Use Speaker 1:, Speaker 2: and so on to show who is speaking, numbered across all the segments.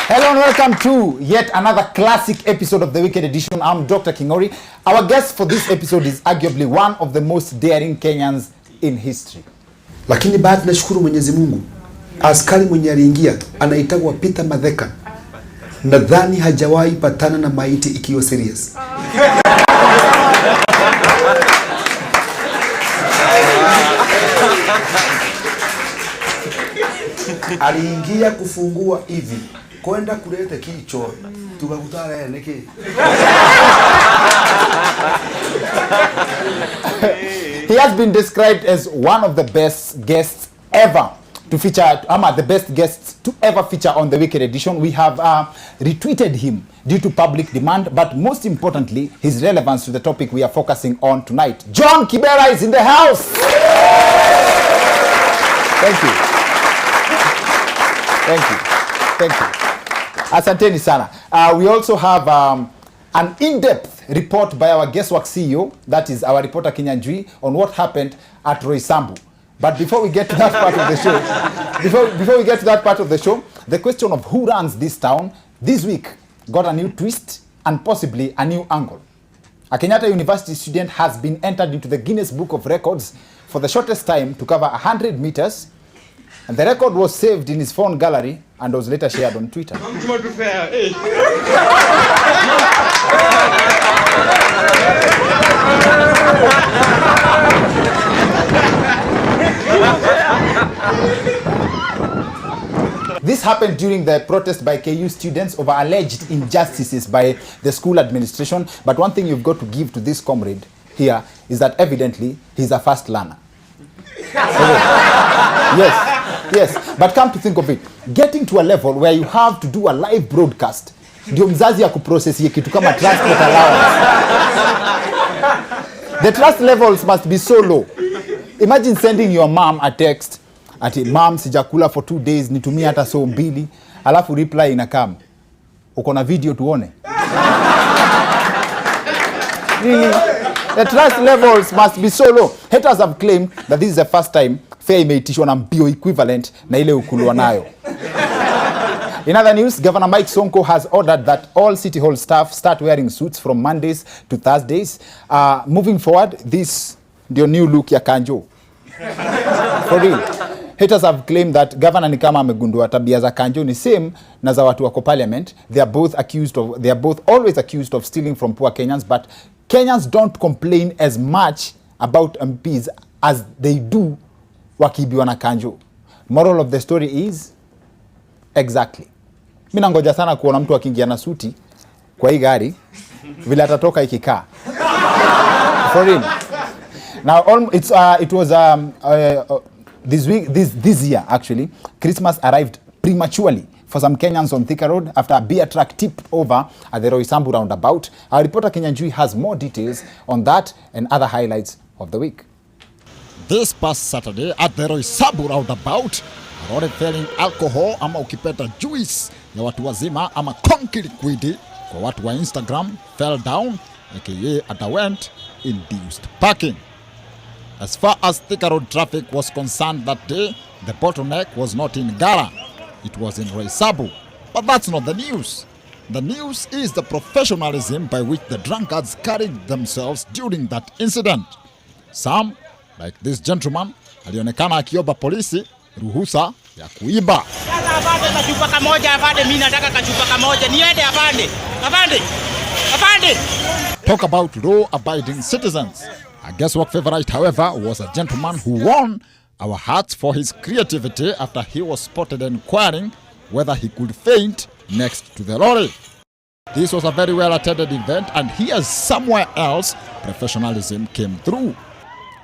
Speaker 1: Hello and welcome to yet another classic episode of the Weekend Edition. I'm Dr. Kingori. Our guest for this episode is arguably one of the most daring Kenyans in history.
Speaker 2: Lakini baada tunashukuru Mwenyezi Mungu, askari mwenye aliingia anaitwa Peter Madheka. Nadhani hajawahi patana na maiti ikiwa serious. Aliingia kufungua hivi, kwenda kuleta kicho, tukakutana yeye niki.
Speaker 1: He has been described as one of the best guests ever to feature, the best guests to ever feature on the Weekend Edition. We have retweeted him due to public demand, but most importantly, his relevance to the topic we are focusing on tonight. John Kibera is in the house. Thank you. Thank you. Asanteni sana. We also have an in-depth report by our guest work CEO, that is our reporter Kinyanjui, on what happened at Roysambu. But before we get to that part of the show, before we get to that part of the show, the question of who runs this town this week got a new twist and possibly a new angle. A Kenyatta University student has been entered into the Guinness Book of Records for the shortest time to cover 100 meters. And the record was saved in his phone gallery and was later shared on Twitter. This happened during the protest by KU students over alleged injustices by the school administration. But one thing you've got to give to this comrade here is that evidently he's a fast learner. Yes, but come to think of it, getting to a level where you have to do a live broadcast, ndio mzazi ya kuprocess ye kitu kama transport allowance. The trust levels must be so low. Imagine sending your mom a text ati mom sijakula for 2 days, nitumie hata so mbili, alafu reply inakam, uko na video tuone. Really, the trust levels must be so low. Haters have claimed that this is the first time fare imeitishwa na mbio equivalent na ile ukulwa nayo. In other news, Governor Mike Sonko has ordered that all City Hall staff start wearing suits from Mondays to Thursdays. Moving forward, this ndio new look ya Kanjo. For real. Haters have claimed that Governor ni kama amegundua tabia za Kanjo ni same na za watu wako parliament. They are both always accused of stealing from poor Kenyans, but Kenyans don't complain as much about MPs as they do wakibiwa na Kanjo. Moral of the story is exactly. Mimi nangoja sana kuona mtu akiingia na suti kwa hii gari vile atatoka ikikaa. For real. Now it was this year actually, Christmas arrived prematurely for some Kenyans on Thika Road after a beer truck tipped over at the Roysambu roundabout. Our reporter Kinyanjui has more details on that and other highlights of the week.
Speaker 3: This past Saturday at the Roysambu roundabout, a lorry filling alcohol ama ukipeta juice ya watu wazima ama konki liquidi kwa watu wa Instagram fell down aka underwent induced parking. As far as Thika Road traffic was concerned that day, the bottleneck was not in Gara, it was in Roysambu. But that's not the news. The news is the professionalism by which the drunkards carried themselves during that incident. Some, like this gentleman, alionekana akiomba polisi ruhusa ya kuiba. Talk about law-abiding citizens. A guesswork favorite, however, was a gentleman who won our hearts for his creativity after he was spotted inquiring whether he could faint next to the lorry. This was a very well-attended event, and here's somewhere else professionalism came through.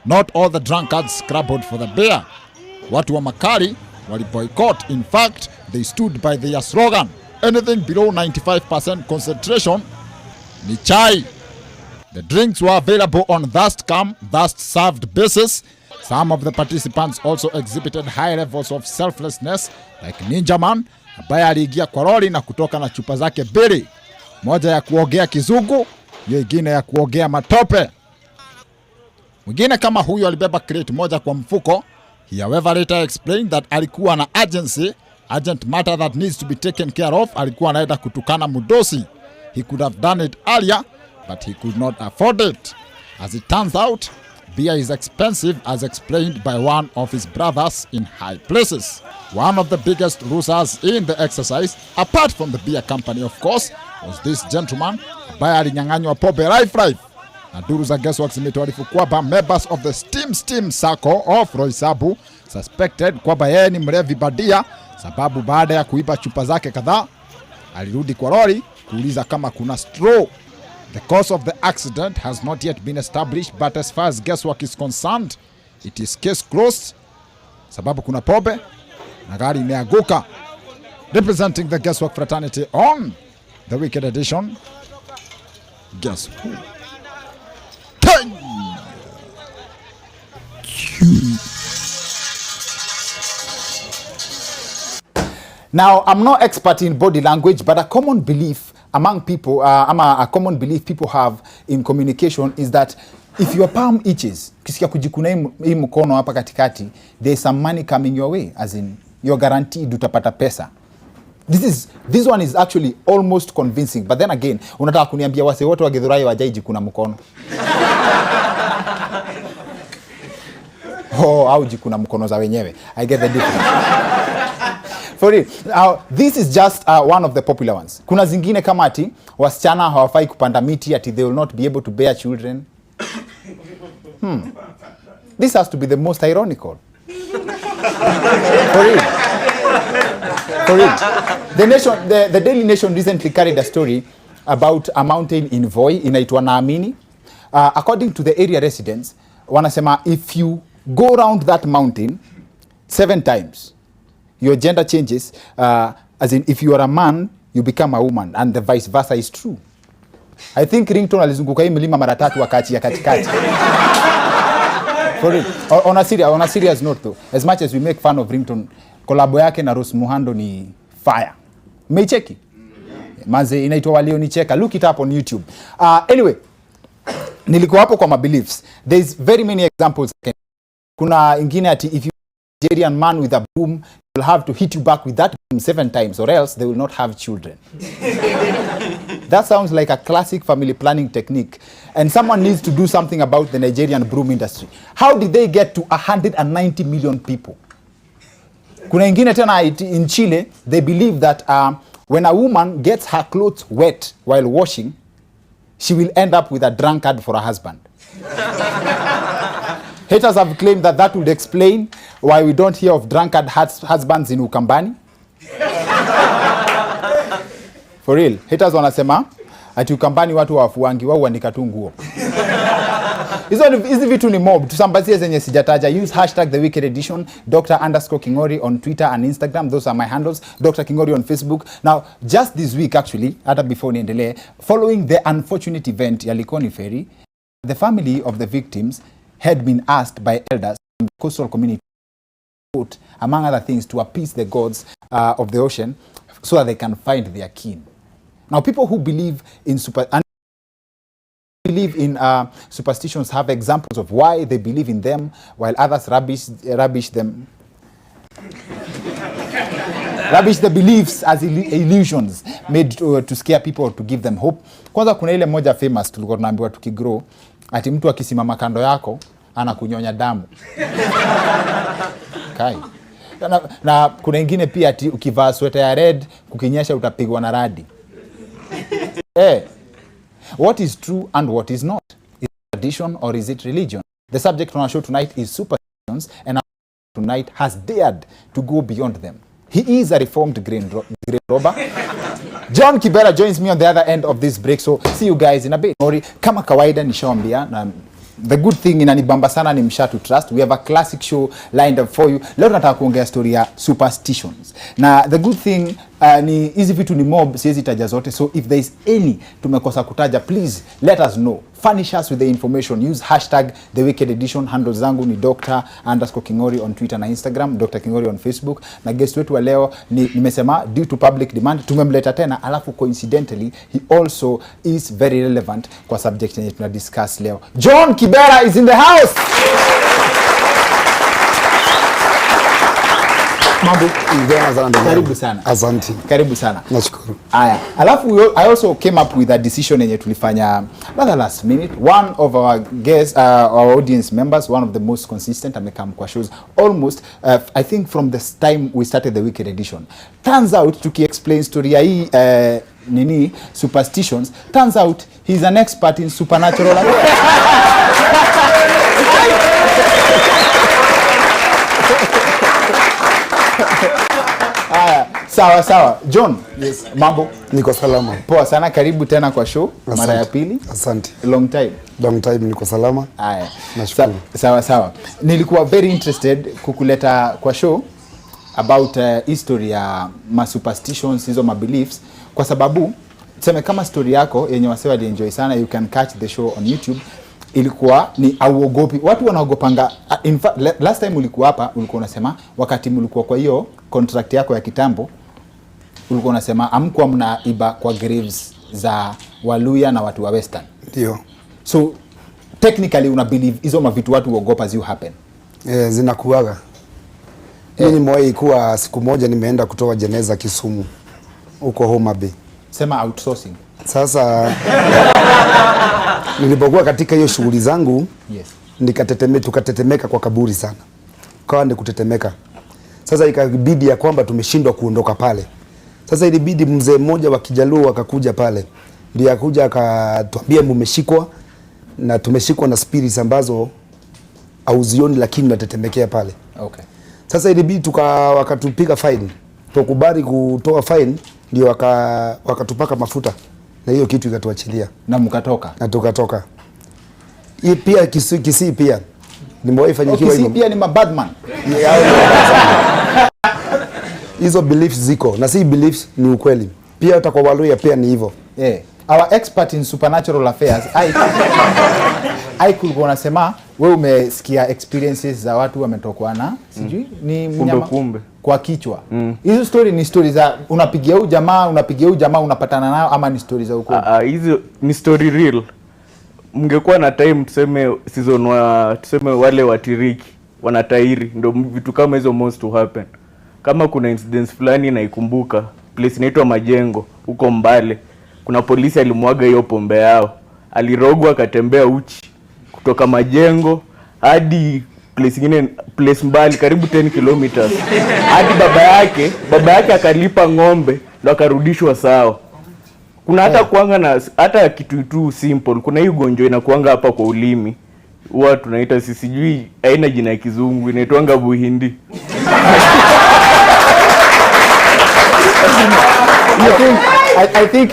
Speaker 3: Not all the drunkards scrabbled for the beer. Watu wa Makari wali boycott. In fact, they stood by their slogan, anything below 95% concentration ni chai. The drinks were available on thirst come, thirst served basis. Some of the participants also exhibited high levels of selflessness, like Ninja Man, ambaye aliingia kwa lori na kutoka na chupa zake mbili. Moja ya kuogea kizungu, nyingine ya kuogea matope. Mwingine kama huyo alibeba crate moja kwa mfuko. He however later explained that alikuwa na agency urgent matter that needs to be taken care of, alikuwa anaenda kutukana Mudosi. He could have done it earlier, but he could not afford it. As it turns out, beer is expensive, as explained by one of his brothers in high places. One of the biggest losers in the exercise, apart from the beer company of course, was this gentleman ambaye alinyang'anywa pombe life. Na duru za guessworks zimetuarifu kwamba members of the Steam Circle of Roysabu suspected kwamba yeye ni mlevi badia, sababu baada ya kuiba chupa zake kadhaa alirudi kwa lori kuuliza kama kuna straw. The cause of the accident has not yet been established, but as far as guesswork is concerned, it is case closed, sababu kuna pombe na gari imeanguka. Representing the guesswork fraternity on the weekend edition, guess who?
Speaker 1: Now, I'm not expert in body language, but a common belief among people, a common belief people have in communication is that if your palm itches, kisikia kujikuna hii mkono hapa katikati, there's some money coming your way, as in you're guaranteed utapata pesa. This one is actually almost convincing, but then again, unataka kuniambia wase wote wa Githurai wajaiji kuna mkono. Au jikuna mkono za wenyewe. I get the difference. For real. This is just one of the popular ones. Kuna zingine kama ati wasichana hawafai kupanda miti, ati they will not be able to bear children. This has to be the most ironical. For real. For real. The Daily Nation recently carried a story about a mountain in Voi inaitwa Naamini. According to the area residents, wanasema if you go around that mountain 7 times, your gender changes, as in if you are a man, you become a woman, and the vice versa is true. I think Rington alizunguka hii milima mara 3 wakati ya katikati. For real. On a serious note though, as much as we make fun of Rington, kolabo yake na Rose Muhando ni fire. Umeicheki? Maze inaitwa Walionicheka. Look it up on YouTube. Anyway, nilikuwa hapo kwa my beliefs. There's very many examples. Kuna ingine ati if you Nigerian man with a broom, will have to hit you back with that broom 7 times or else they will not have children. That sounds like a classic family planning technique, and someone needs to do something about the Nigerian broom industry. How did they get to 190 million people? Kuna ingine tena in Chile, they believe that when a woman gets her clothes wet while washing, she will end up with a drunkard for a husband. Haters have claimed that that would explain why we don't hear of drunkard husbands in Ukambani. For real. Haters wanasema ati Ukambani watu wafuangi wao waandika tu nguo. Hizi vitu ni mob. Tusambazie zenye sijataja. Use hashtag the weekend edition, Dr_Kingori on Twitter and Instagram. Those are my handles. Dr. Kingori on Facebook. Now, just this week actually, hata before niendelee, following the unfortunate event ya Likoni Ferry, the family of the victims had been asked by elders in the coastal community, among other things, to appease the gods of the ocean so that they can find their kin. Now, people who believe in superstitions have examples of why they believe in them, while others rubbish them. Rubbish the beliefs as illusions made to scare people or to give them hope. Kwanza kuna ile moja famous tulikuwa tunaambiwa tukigrow, ati mtu akisimama kando yako anakunyonya damu. Kai. Na kuna ingine pia ati ukivaa sweta ya red kukinyesha utapigwa na radi. What is true and what is not? Is it tradition or is it religion? The subject on our show tonight is superstitions, and our show tonight has dared to go beyond them. He is a reformed green robber. John Kibera joins me on the other end of this break, so see you guys in a bit. Kama kawaida nishaambia, na the good thing inanibamba sana ni msha to trust. We have a classic show lined up for you. Leo nataka kuongea story ya superstitions. Na the good thing ni hizi vitu ni mob, siwezi taja zote. So if there is any tumekosa kutaja, please let us know. Furnish us with the information. Use hashtag the weekend edition. Handle zangu ni Dr_Kingori on Twitter na Instagram, Dr. Kingori on Facebook. Na guest wetu wa leo nimesema due to public demand tumemleta tena, alafu coincidentally he also is very relevant kwa subject yenye tuna discuss leo. John Kibera is in the house. Mambo.
Speaker 2: Karibu sana. Asante.
Speaker 1: Karibu sana.
Speaker 2: Nashukuru.
Speaker 1: Aya. Alafu I also came up with a decision yenye tulifanya rather last minute. One of our guests, our audience members, one of the most consistent amekam kwa shows almost I think from the time we started the weekend edition. Turns out tuki-explain story ya hii superstitions, turns out he's an expert in supernatural. Sawa. John,
Speaker 2: yes.
Speaker 1: Mambo?
Speaker 2: Niko salama.
Speaker 1: Poa sana, karibu tena kwa show. Mara ya pili.
Speaker 2: Asante.
Speaker 1: Long time
Speaker 2: niko salama.
Speaker 1: Haya.
Speaker 2: Nashukuru.
Speaker 1: Sawa. Nilikuwa very interested kukuleta kwa show about history ya superstitions, hizo beliefs, kwa sababu tuseme kama story yako yenye wasee walienjoy sana, you can catch the show on YouTube. Ilikuwa ni auogopi. Watu wanaogopanga. In fact, last time ulikuwa hapa ulikuwa unasema wakati mlikuwa kwa hiyo contract yako ya kitambo ulikuwa unasema amkuwa mnaiba kwa graves za Waluya na watu wa Western.
Speaker 2: Ndio.
Speaker 1: So technically una believe hizo mavitu watu uogopa zi happen.
Speaker 2: Zinakuaga. Mimi nimewahi kuwa siku moja nimeenda kutoa jeneza Kisumu huko Homa Bay.
Speaker 1: Sema outsourcing.
Speaker 2: Sasa nilipokuwa katika hiyo shughuli zangu, tukatetemeka kwa kaburi sana. Kawa ni kutetemeka. Sasa ikabidi ya kwamba tumeshindwa kuondoka pale. Sasa ilibidi mzee mmoja wa Kijaluo akakuja pale. Ndiye akakuja akatuambia mmeshikwa na tumeshikwa na spirits ambazo auzioni lakini natetemekea pale.
Speaker 1: Okay.
Speaker 2: Sasa ilibidi wakatupiga fine. Tukubali kutoa fine ndio wakatupaka mafuta. Na hiyo kitu ikatuachilia.
Speaker 1: Na mkatoka.
Speaker 2: Na tukatoka. Hii pia Kisii pia. Nimewahi fanyikiwa
Speaker 1: hivyo. Kisii pia ni mabadman.
Speaker 2: Hizo beliefs ziko. Na si beliefs ni ukweli. Pia hata kwa Waluya pia ni hivyo.
Speaker 1: Our expert in supernatural affairs. I kulikuwa nasema wewe umesikia experiences za watu wametokwa na sijui ni mnyama kwa kichwa. Hizo story ni stories za unapigia huyu jamaa unapatana nayo ama ni stories za ukweli?
Speaker 4: Hizo ni story real. Mngekuwa na time tuseme season tuseme wale watiriki wanatairi ndio vitu kama hizo most to happen. Kama kuna incidents fulani naikumbuka place inaitwa Majengo huko Mbale. Kuna polisi alimwaga hiyo pombe yao. Alirogwa akatembea uchi kutoka Majengo hadi place mbali karibu 10 kilometers. Hadi baba yake akalipa ng'ombe ndo akarudishwa sawa. Kuna hata kuanga na hata kitu tu simple. Kuna hii ugonjwa inakuanga hapa kwa ulimi. Huwa tunaita sijui haina jina ya kizungu inaitwanga buhindi.
Speaker 1: I think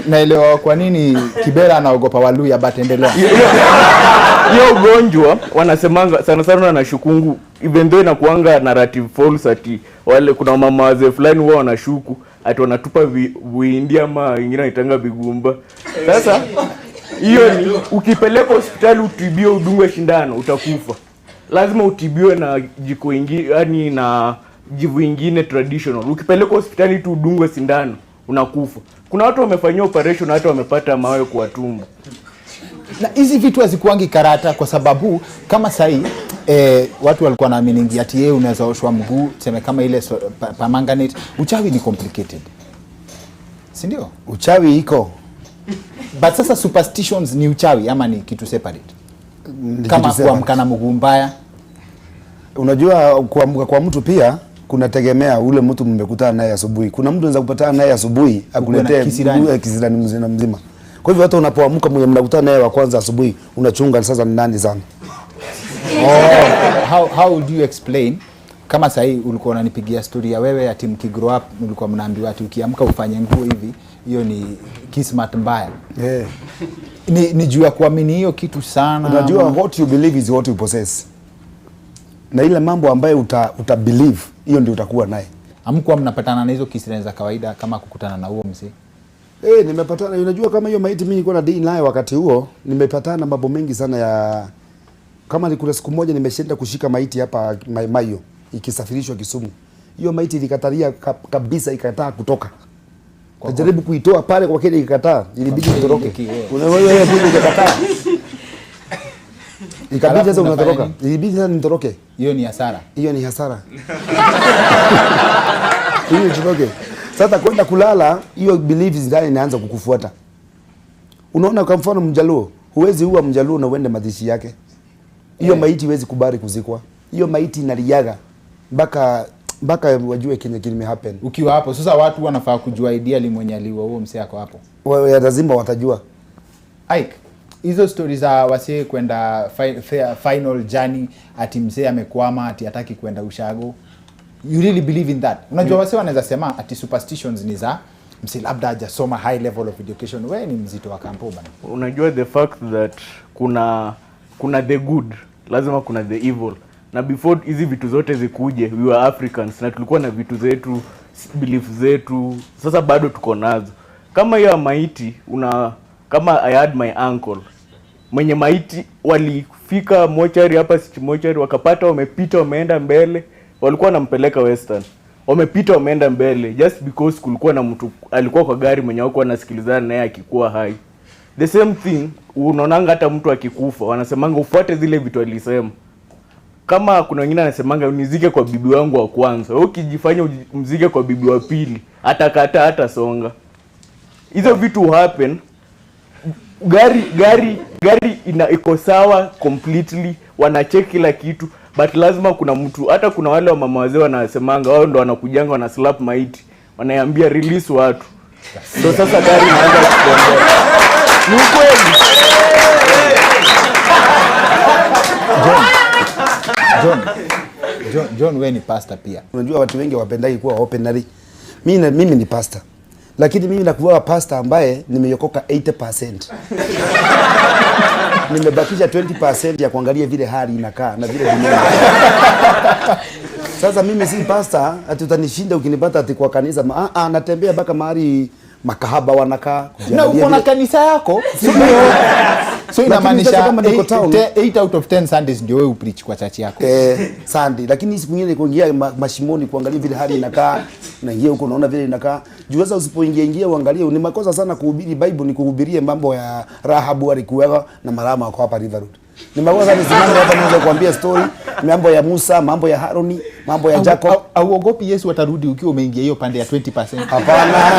Speaker 1: naelewa kwa nini Kibera anaogopa Waluya but endelea.
Speaker 4: Hiyo ugonjwa wanasemanga sana wanashukungu even though inakuanga narrative false ati wale kuna mama wazee fulani wao wanashuku ati wanatupa buhindi ama wengine wanaitanga bigumba. Sasa hiyo ni ukipeleka hospitali utibiwe udungwe shindano utakufa. Lazima utibiwe na jiko ingine yani na jivu ingine traditional. Ukipeleka hospitali tu udungwe sindano unakufa. Kuna watu wamefanyia operation hata wamepata mawe kwa tumbo.
Speaker 1: Na hizi vitu hazikuangi karata kwa sababu kama sahi watu walikuwa naamini ati yeye unaweza oshwa mguu tuseme kama ile permanganate. Uchawi ni complicated. Si ndio?
Speaker 2: Uchawi iko.
Speaker 1: But sasa superstitions ni uchawi ama ni kitu separate? Kama kuamka na mguu mbaya.
Speaker 2: Unajua kuamka kwa mtu pia kunategemea ule mtu mmekutana naye asubuhi. Kuna mtu anaweza kupatana naye asubuhi akuletee kisirani mzima. Kwa hivyo hata unapoamka mwenye mnakutana naye wa kwanza asubuhi unachunga sasa ni nani sana.
Speaker 1: How would you explain kama sahi ulikuwa unanipigia story ya wewe ati mkigrow up ulikuwa mnaambiwa ati ukiamka ufanye nguo hivi hiyo ni kismat mbaya. Ni juu ya kuamini hiyo kitu sana.
Speaker 2: Unajua what you believe is what you possess. Na ile mambo ambayo uta believe hiyo ndio utakuwa naye.
Speaker 1: Hamkuwa mnapatana na hizo kisirani za kawaida kama kukutana na huo mzee?
Speaker 2: Nimepatana. Unajua kama hiyo maiti mimi nilikuwa na deal naye wakati huo, nimepatana na mambo mengi sana ya kama ni kuna siku moja nimeshinda kushika maiti hapa Mayo ikisafirishwa Kisumu. Hiyo maiti ilikatalia kabisa ikataa kutoka. Najaribu kuitoa pale kwa kile ikakataa, ilibidi itoroke. Kuna wewe ikakataa. Ikabidi sasa unatoroka. Ilibidi sasa nitoroke.
Speaker 1: Hiyo ni hasara.
Speaker 2: Hiyo ni hasara. Hiyo nitoroke. Sasa kwenda kulala, hiyo beliefs ndani inaanza kukufuata. Unaona kwa mfano Mjaluo, huwezi uwa Mjaluo na uende mazishi yake. Hiyo maiti huwezi kubali kuzikwa. Hiyo maiti inaliaga mpaka wajue kenye kilime happen.
Speaker 1: Ukiwa hapo sasa watu wanafaa kujua ideally mwenye aliwa huo msee ako hapo.
Speaker 2: Wao lazima watajua.
Speaker 1: Ike, hizo stories za wasee kwenda final journey ati msee amekwama ati hataki kwenda ushago. You really believe in that? Unajua wasee wanaweza sema ati superstitions ni za msee labda hajasoma high level of education. Wewe ni mzito wa kampo bana.
Speaker 4: Unajua the fact that kuna the good, lazima kuna the evil. Na before hizi vitu zote zikuje, we were Africans na tulikuwa na vitu zetu, beliefs zetu. Sasa bado tuko nazo. Kama hiyo maiti kama I had my uncle mwenye maiti walifika mochari hapa mochari wakapata wamepita wameenda mbele, walikuwa wanampeleka Western. Wamepita wameenda mbele just because kulikuwa na mtu alikuwa kwa gari mwenye wako anasikilizana naye akikuwa hai. The same thing unaonanga hata mtu akikufa wanasemanga ufuate zile vitu alisema. Kama kuna wengine anasemanga unizike kwa bibi wangu wa kwanza, wewe ukijifanya mzike kwa bibi wa pili atakataa hata songa. Hizo vitu happen. Gari iko sawa completely, wanacheck kila kitu, but lazima kuna mtu, hata kuna wale wa mama wazee wanasemanga wao ndo wanakujanga wana slap maiti, wanaiambia release watu. So sasa gari inaanza kutembea. Ni kweli.
Speaker 1: John wewe ni pastor pia.
Speaker 2: Unajua watu wengi wapendai kuwa openary. Mimi ni pastor. Lakini mimi nakuwa pastor ambaye nimeyokoka 80%. Nimebakisha 20% ya kuangalia vile hali inakaa na vile dunia. Sasa mimi si pastor, ati utanishinda ukinipata ati kwa kanisa. Natembea mpaka mahali makahaba wanakaa.
Speaker 1: Na uko na kanisa yako? So inamaanisha 8 out of 10 Sundays ndio wewe upreach kwa church yako.
Speaker 2: Sunday, lakini siku nyingine kuingia mashimoni kuangalia vile hali inakaa, unaingia huko unaona vile inakaa. Juu sasa usipoingia uangalie, ni makosa sana kuhubiri Bible ni kuhubirie mambo ya Rahabu alikuwa na Marama wako hapa River Road. Ni makosa ni simama hapa niweze kuambia story, mambo ya Musa, mambo ya Haroni, mambo ya Jacob.
Speaker 1: Auogopi Yesu atarudi ukiwa umeingia hiyo pande ya 20%?
Speaker 2: Hapana.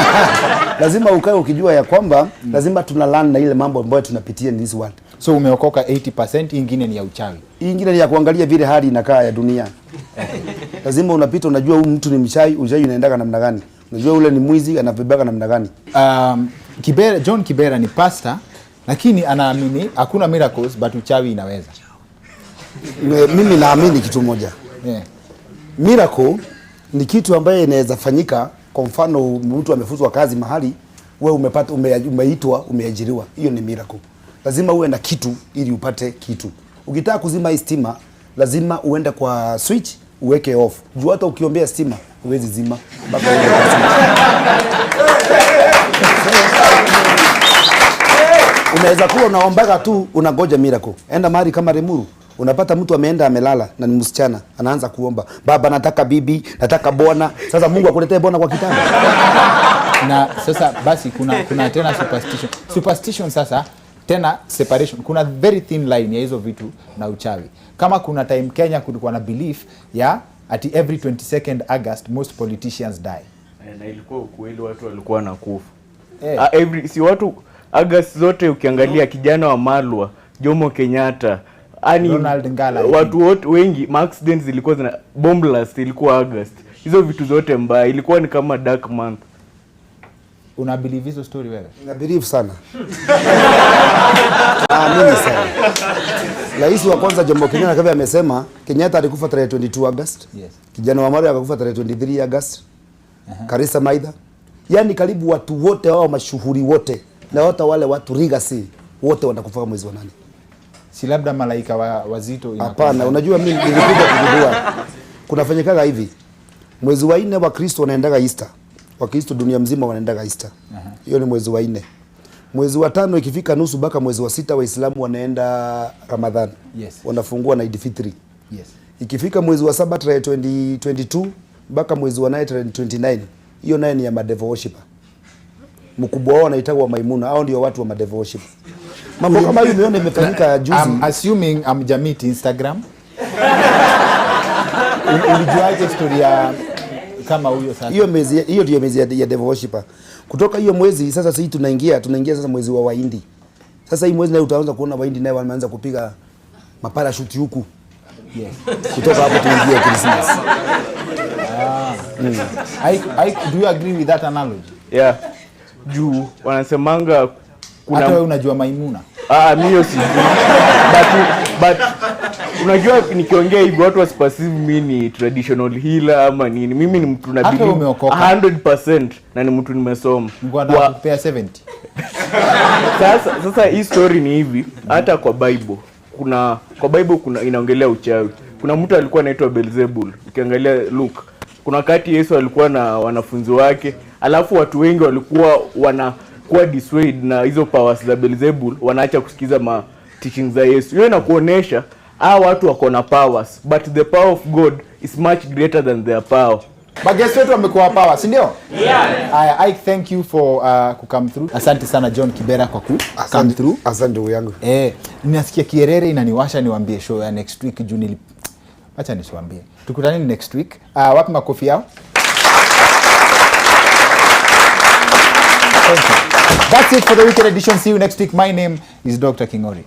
Speaker 2: Lazima ukae ukijua ya kwamba lazima tuna learn na ile mambo ambayo tunapitia in this world.
Speaker 1: So umeokoka 80%, nyingine ni ya uchawi.
Speaker 2: Nyingine ni ya kuangalia vile hali inakaa ya dunia. Lazima unapita unajua huyu mtu ni mchawi, uchawi unaendaga namna gani? Unajua ule ni mwizi anabebaka namna gani?
Speaker 1: John Kibera ni pastor lakini anaamini hakuna miracles but uchawi inaweza.
Speaker 2: Mimi naamini kitu moja. Miracle ni kitu ambaye inaweza fanyika. Kwa mfano mtu amefuzwa kazi mahali, wewe umepata umeitwa, umeajiriwa. Hiyo ni miracle. Lazima uwe na kitu ili upate kitu. Ukitaka kuzima stima, lazima uende kwa switch uweke off. Juu hata ukiombea stima huwezi zima mpaka uweke unaweza kuwa unaombaga tu unangoja miracle. Enda mahali kama Remuru, unapata mtu ameenda amelala na ni msichana, anaanza kuomba, baba nataka bibi, nataka bwana. Sasa Mungu akuletee bwana kwa kitanda.
Speaker 1: Na sasa basi kuna tena superstition sasa tena separation. Kuna very thin line ya hizo vitu na uchawi. Kama kuna time Kenya kulikuwa na belief ya ati every 22nd August most politicians die.
Speaker 4: Na ilikuwa ukweli, watu walikuwa nakufa. Si watu August zote ukiangalia kijana wa Malwa, Jomo Kenyatta,
Speaker 1: Ronald Ngala,
Speaker 4: watu wote wengi accidents zilikuwa zina bomb blast ilikuwa August. Hizo vitu zote mbaya, ilikuwa ni kama dark month.
Speaker 1: Una believe hizo story wewe?
Speaker 2: Na believe sana. Mimi sana. Rais wa kwanza Jomo Kenyatta kama amesema Kenyatta alikufa tarehe 22 August.
Speaker 1: Yes.
Speaker 2: Kijana wa Malwa akakufa tarehe 23 August. Karisa Maitha. Yaani karibu watu wote wao mashuhuri wote na hata wale watu rigasi wote wanakufa mwezi wa 8.
Speaker 1: Si labda malaika wazito?
Speaker 2: Hapana, unajua mimi nilikuja kugundua kunafanyikaga hivi. Mwezi wa 4 wa Kristo wanaendaga Easter. Wakristo dunia mzima wanaendaga Easter. Hiyo ni mwezi wa 4. Mwezi wa 5 ikifika nusu mpaka mwezi wa 6 Waislamu wanaenda Ramadhan.
Speaker 1: Yes.
Speaker 2: Wanafungua na Eid Fitri.
Speaker 1: Yes.
Speaker 2: Ikifika mwezi wa 7 tarehe 22 mpaka mwezi wa 9 tarehe 29. Hiyo naye ni ya madevil worshipper. Mkubwa wao anaitwa Maimuna, hao ndio watu wa madevil worship. Mambo kama hiyo umeona imefanyika juzi.
Speaker 1: I'm assuming Jamit Instagram. Ulijuaje story ya kama huyo sasa?
Speaker 2: Hiyo ndio mwezi ya devil worshipper. Kutoka hiyo mwezi sasa sisi tunaingia sasa mwezi wa Wahindi. Sasa hii mwezi nayo utaanza kuona Wahindi nayo wameanza kupiga maparachute huku.
Speaker 1: Yes.
Speaker 2: Kutoka hapo tuingie Christmas.
Speaker 1: Do you agree with that analogy?
Speaker 4: Yeah. Juu wanasemanga kuna
Speaker 1: hata wewe unajua Maimuna?
Speaker 4: Mimi si. But unajua nikiongea hivi watu wasipasive mimi ni traditional healer ama nini. Mimi ni mtu na believe 100% na ni mtu nimesoma.
Speaker 1: Ngwanda kupea 70.
Speaker 4: Sasa hii story ni hivi, hata kwa Bible kuna inaongelea uchawi. Kuna mtu alikuwa anaitwa Beelzebul. Ukiangalia Luke, kuna wakati Yesu alikuwa na wanafunzi wake, alafu watu wengi walikuwa wanakuwa dissuaded na hizo powers za Beelzebul, wanaacha kusikiza teachings za Yesu. Hiyo inakuonesha watu wako na powers, but the power of God is much greater than their power.
Speaker 1: Magesi wetu wamekuwa power, si ndio? Yeah. I thank you for come through. Asante sana John Kibera kwa come through.
Speaker 2: Asante ndugu yangu.
Speaker 1: Ninasikia kierere inaniwasha niwaambie show ya next week June. Acha nisiwaambie. Tukutane next week. Wapi makofi yao? Thank you. That's it for the weekend edition. See you next week. My name is Dr. Kingori.